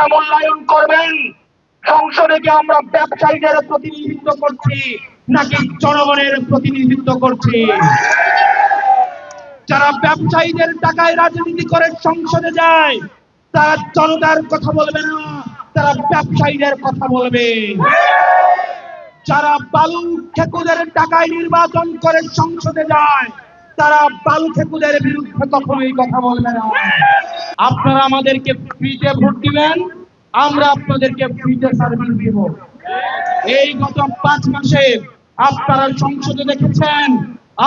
আপনারা মূল্যায়ন করবেন সংসদে কি আমরা ব্যবসায়ীদের প্রতিনিধিত্ব করছি নাকি জনগণের প্রতিনিধিত্ব করছি। যারা ব্যবসায়ীদের টাকায় রাজনীতি করে সংসদে যায় তারা জনতার কথা বলবে না, তারা ব্যবসায়ীদের কথা বলবে। যারা বালু খেকুদের টাকায় নির্বাচন করে সংসদে যায় তারা বালু খেকুদের বিরুদ্ধে কখনোই কথা বলবে না। আপনারা আমাদেরকে ফ্রিতে ভোট দিবেন, আমরা আপনাদেরকে ফ্রিতে সার্ভিস দিব। এই গত 5 মাসে আপনারা সংসদে দেখেছেন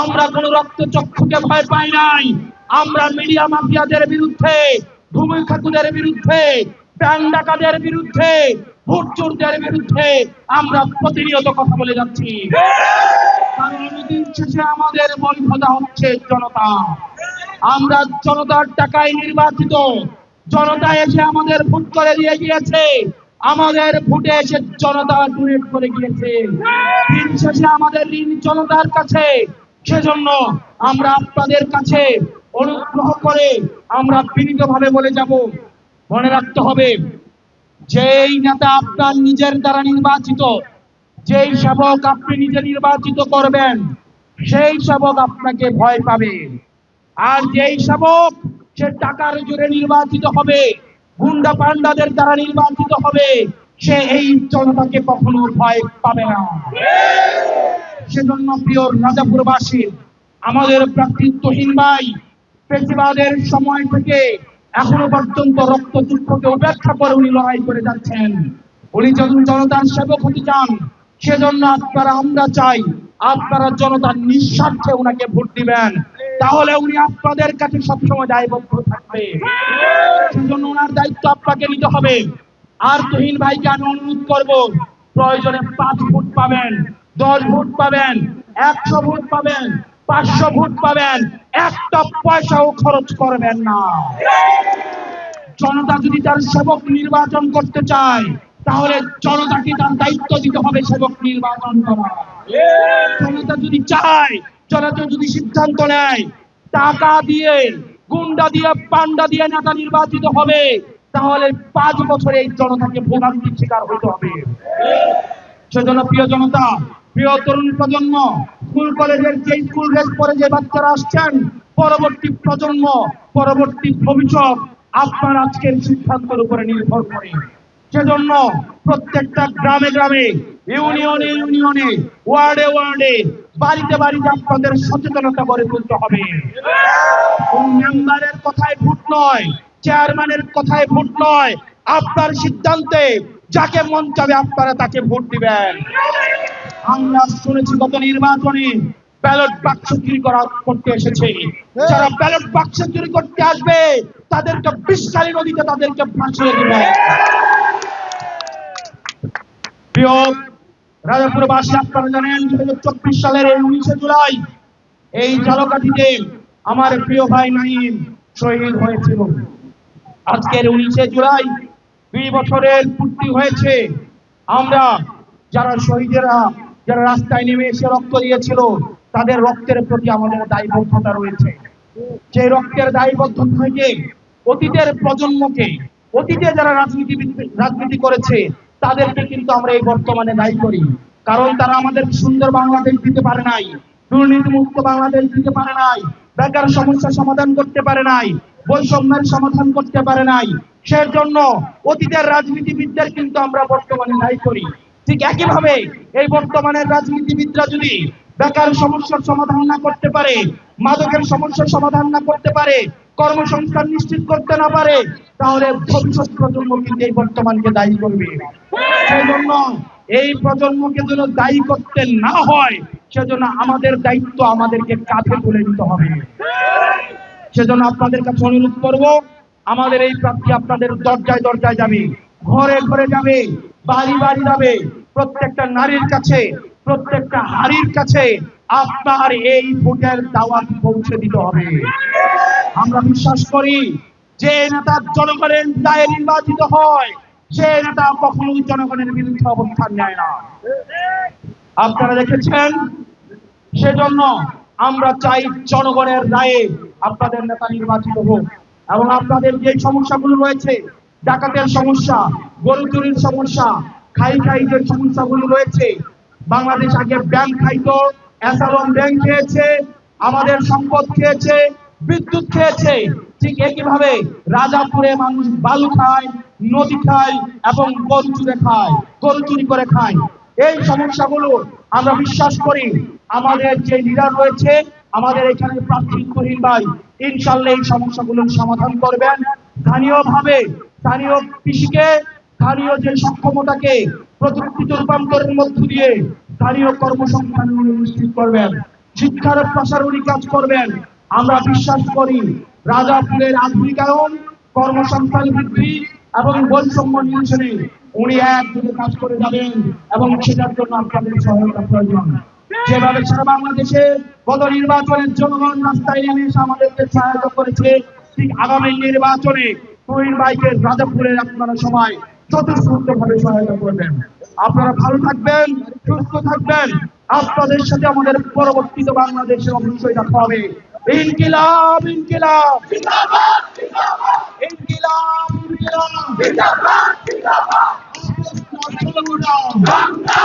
আমরা কোন রক্তচক্ষুকে ভয় পাই নাই। আমরা মিডিয়া মাফিয়াদের বিরুদ্ধে, ভূমি খাতুদের বিরুদ্ধে, ব্যাংক ডাকাতের বিরুদ্ধে, ভোট চোরদের বিরুদ্ধে আমরা প্রতিনিয়ত কথা বলে যাচ্ছি। কারণ দিন শেষে আমাদের বৈধতা হচ্ছে জনতা। আমরা জনতার টাকায় নির্বাচিত, জনতা এসে আমাদের ভোট করে দিয়ে গিয়েছে, আমাদের ভোটে এসে জনতা ডোনেট করে গিয়েছে। দিন শেষে আমাদের ঋণ জনতার কাছে। সেজন্য আমরা আপনাদের কাছে অনুগ্রহ করে আমরা বিনীতভাবে বলে যাব, মনে রাখতে হবে যেই নেতা আপনার নিজের দ্বারা নির্বাচিত, যেই সেবক আপনি নিজে নির্বাচিত করবেন সেই সেবক আপনাকে ভয় পাবে। আর যেই সেবক সে টাকার জোরে নির্বাচিত হবে, গুন্ডা পান্ডাদের দ্বারা নির্বাচিত হবে, সে এই জনতাকে কখনো ভয় পাবে না। সেজন্য প্রিয় রাজাপুরবাসী, আমাদের প্রার্থী তুহিন ভাই ফেসিবাদের সময় থেকে এখনো পর্যন্ত রক্তচক্ষুকে উপেক্ষা করে উনি লড়াই করে যাচ্ছেন। উনি যখন জনতার সেবক হতে চান, সেজন্য আমরা চাই আপনারা জনতার নিঃস্বার্থে উনাকে ভোট দিবেন, তাহলে উনি আপনাদের কাছে সবসময় দায়বদ্ধ থাকবে। সেজন্য ওনার দায়িত্ব আপনাকে নিতে হবে। আর তুহিন ভাইকে আমি অনুরোধ করব, প্রয়োজনে 5 ভোট পাবেন, 10 ভোট পাবেন, 100 ভোট পাবেন, 500 ভোট পাবেন, একটা পয়সাও খরচ করবেন না। জনতা যদি তার সেবক নির্বাচন করতে চায় তাহলে জনতাকে তার দায়িত্ব দিতে হবে সেবক নির্বাচন করা। জনতা যদি চায়, জনতা যদি সিদ্ধান্ত নেয় টাকা দিয়ে, গুন্ডা দিয়ে, পান্ডা দিয়ে নেতা নির্বাচিত হবে, তাহলে 5 বছরে এই জনতাকে ভোগান্তির শিকার হতে হবে। সেজন্য প্রিয় জনতা, প্রিয় তরুণ প্রজন্ম, স্কুল কলেজের যে স্কুল ড্রেস পরে যে বাচ্চারা আসছেন, পরবর্তী প্রজন্ম, পরবর্তী ভবিষ্যৎ আপনার আজকের সিদ্ধান্তের উপরে নির্ভর করে। সেজন্য প্রত্যেকটা গ্রামে গ্রামে, ইউনিয়নে ইউনিয়নে, ওয়ার্ডে ওয়ার্ডে, বাড়িতে বাড়িতে আপনাদের সচেতনতা গড়ে তুলতে হবে। মেম্বারের কথায় ভোট নয়, চেয়ারম্যানের কথায় ভোট নয়, আপনার সিদ্ধান্তে যাকে মন চাবে আপনারা তাকে ভোট দিবেন। আমরা শুনেছি গত নির্বাচনে ব্যালট বাক্স চুরি করতে এসেছে। যারা ব্যালট বাক্স চুরি করতে আসবে তাদেরকে বিষকারী নদীতে তাদেরকে ভাসিয়ে দিবে। প্রিয় রাজাপুরবাসী, আপনারা জানেন 2024 সালের 19 জুলাই এই ঝালকাঠিতে আমার প্রিয় ভাই নাঈম শহীদ হয়েছিল। আজকের 19 জুলাই 2 বছরের পূর্তি হয়েছে। আমরা যারা শহীদেরা, যারা রাস্তায় নেমে এসে রক্ত দিয়েছিল, তাদের রক্তের প্রতি আমাদের দায়বদ্ধতা রয়েছে। সেই রক্তের দায়বদ্ধতা থেকে অতীতের প্রজন্মকে, অতীতে যারা রাজনীতি করেছে তাদেরকে কিন্তু আমরা এই বর্তমানে দায়ী করি। কারণ তারা আমাদের সুন্দর বাংলাদেশ দিতে পারে নাই, দুর্নীতিমুক্ত বাংলাদেশ দিতে পারে নাই, বেকার সমস্যা সমাধান করতে পারে নাই, বৈষম্যের সমাধান করতে পারে নাই। সেজন্য অতীতের রাজনীতিবিদদের কিন্তু আমরা বর্তমানে দায়ী করি। ঠিক একইভাবে এই বর্তমানের রাজনীতিবিদরা যদি বেকার সমস্যার সমাধান না করতে পারে, মাদকের সমস্যার সমাধান না করতে পারে, কর্মসংস্থান নিশ্চিত করতে না পারে, তাহলে ভবিষ্যৎ প্রজন্ম কিন্তু এই বর্তমানকে দায়ী করবে। সেজন্য এই প্রজন্মকে যেন দায়ী করতে না হয়, সেজন্য আমাদের দায়িত্ব আমাদেরকে কাঁধে তুলে নিতে হবে। সেজন্য আপনাদের কাছে অনুরোধ করব, আমাদের এই প্রার্থী আপনাদের দরজায় দরজায় যাবে, ঘরে ঘরে যাবে, বাড়ি বাড়ি যাবে, প্রত্যেকটা নারীর কাছে, প্রত্যেকটা হাড়ির কাছে আপনার এই ভোটের দাওয়াত পৌঁছে দিতে হবে। আমরা বিশ্বাস করি যে নেতা জনগণের দায়ে নির্বাচিত হয়, সে নেতা কখনোই জনগণের বিরুদ্ধে অবস্থান নেয় না। আপনারা দেখেছেন। সেজন্য আমরা চাই জনগণের রায়ে আপনাদের নেতা নির্বাচিত হোক এবং আপনাদের যে সমস্যাগুলো রয়েছে, ডাকাতের সমস্যা, গরু চুরির সমস্যা, খাই যে সমস্যাগুলো রয়েছে। বাংলাদেশ আগে ব্যাংক খাইতো, এসালন ব্যাংক খেয়েছে, আমাদের সম্পদ খেয়েছে, বিদ্যুৎ খেয়েছে। ঠিক একইভাবে রাজাপুরে মানুষ বালু খায়, নদী খায় এবং গরু চুরি করে খায়। এই সমস্যাগুলো আমরা বিশ্বাস করি আমাদের যে লিডার রয়েছে, আমাদের এখানে প্রার্থী করিম ভাই ইনশাল্লাহ এই সমস্যাগুলোর সমাধান করবেন। স্থানীয় কৃষিকে, স্থানীয় যে সক্ষমতাকে প্রযুক্তিতে রূপান্তরের মধ্য দিয়ে স্থানীয় কর্মসংস্থান নিশ্চিত করবেন, শিক্ষার প্রসারণী কাজ করবেন। আমরা বিশ্বাস করি রাজাপুরের আধুনিকায়ন, কর্মসংস্থান বৃদ্ধি এবং বৈষম্য নিরসনে উনি একদিকে কাজ করে যাবেন এবং সেটার জন্য আপনাদের সহায়তা প্রয়োজন। যেভাবে সারা বাংলাদেশে গত নির্বাচনের জনগণ রাস্তায় নেমে এসে আমাদেরকে সহায়তা করেছে, ঠিক আগামী নির্বাচনে তুহিন ভাইকে রাজাপুরের আপনারা সবাই স্বতঃস্ফূর্তভাবে সহায়তা করবেন। আপনারা ভালো থাকবেন, সুস্থ থাকবেন। আপনাদের সাথে আমাদের পরবর্তীতে বাংলাদেশে অবশ্যই দেখা হবে। ইনকিলাব ইনকিলাব ইনকিলাব ইনকিলাব।